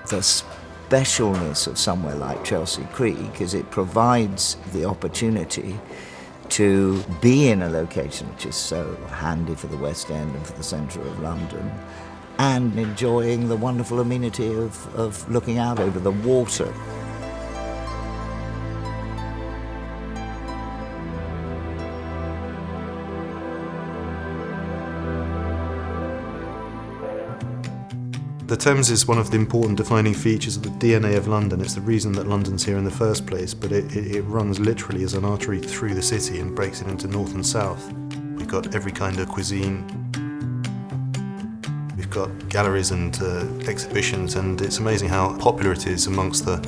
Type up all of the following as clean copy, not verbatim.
the specialness of somewhere like Chelsea Creek is it provides the opportunity to be in a location which is so handy for the West End and for the centre of London, and enjoying the wonderful amenity of looking out over the water. The Thames is one of the important defining features of the DNA of London. It's the reason that London's here in the first place, but it runs literally as an artery through the city and breaks it into north and south. We've got every kind of cuisine. We've got galleries and exhibitions, and it's amazing how popular it is amongst the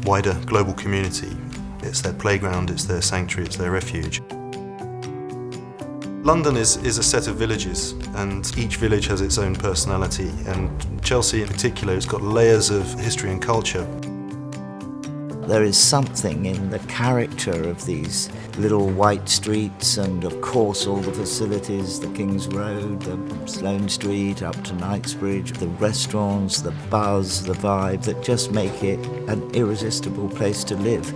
wider global community. It's their playground, it's their sanctuary, it's their refuge. London is a set of villages, and each village has its own personality, and Chelsea in particular has got layers of history and culture. There is something in the character of these little white streets, and of course all the facilities, the King's Road, the Sloane Street up to Knightsbridge, the restaurants, the buzz, the vibe, that just make it an irresistible place to live.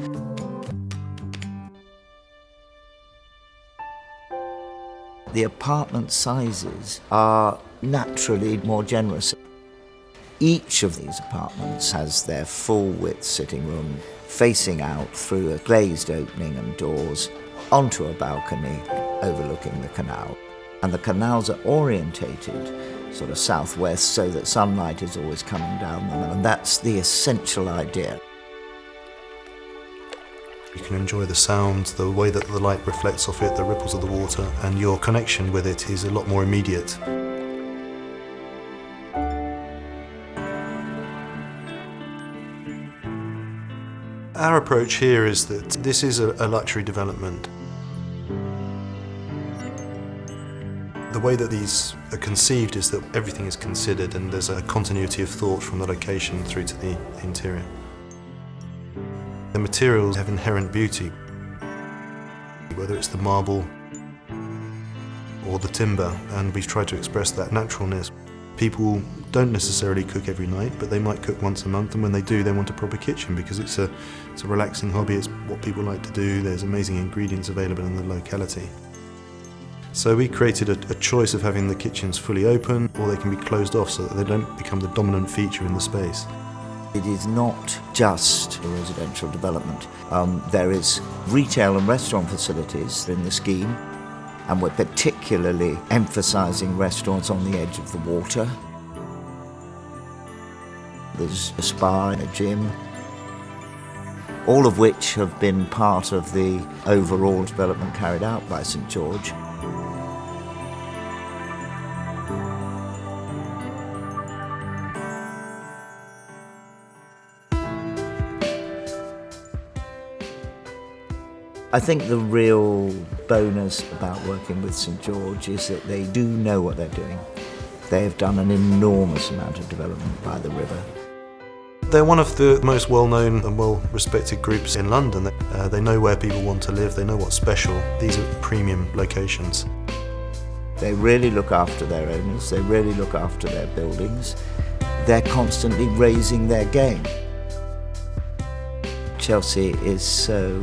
The apartment sizes are naturally more generous. Each of these apartments has their full-width sitting room facing out through a glazed opening and doors onto a balcony overlooking the canal. And the canals are orientated sort of southwest so that sunlight is always coming down them, and that's the essential idea. You can enjoy the sound, the way that the light reflects off it, the ripples of the water, and your connection with it is a lot more immediate. Our approach here is that this is a luxury development. The way that these are conceived is that everything is considered and there's a continuity of thought from the location through to the interior. The materials have inherent beauty, whether it's the marble or the timber, and we've tried to express that naturalness. People don't necessarily cook every night, but they might cook once a month, and when they do, they want a proper kitchen because it's a relaxing hobby, it's what people like to do, there's amazing ingredients available in the locality. So we created a choice of having the kitchens fully open, or they can be closed off so that they don't become the dominant feature in the space. It is not just a residential development. There is retail and restaurant facilities in the scheme, and we're particularly emphasising restaurants on the edge of the water. There's a spa and a gym, all of which have been part of the overall development carried out by St George. I think the real bonus about working with St George is that they do know what they're doing. They have done an enormous amount of development by the river. They're one of the most well-known and well-respected groups in London. They know where people want to live, they know what's special. These are premium locations. They really look after their owners, they really look after their buildings. They're constantly raising their game. Chelsea is so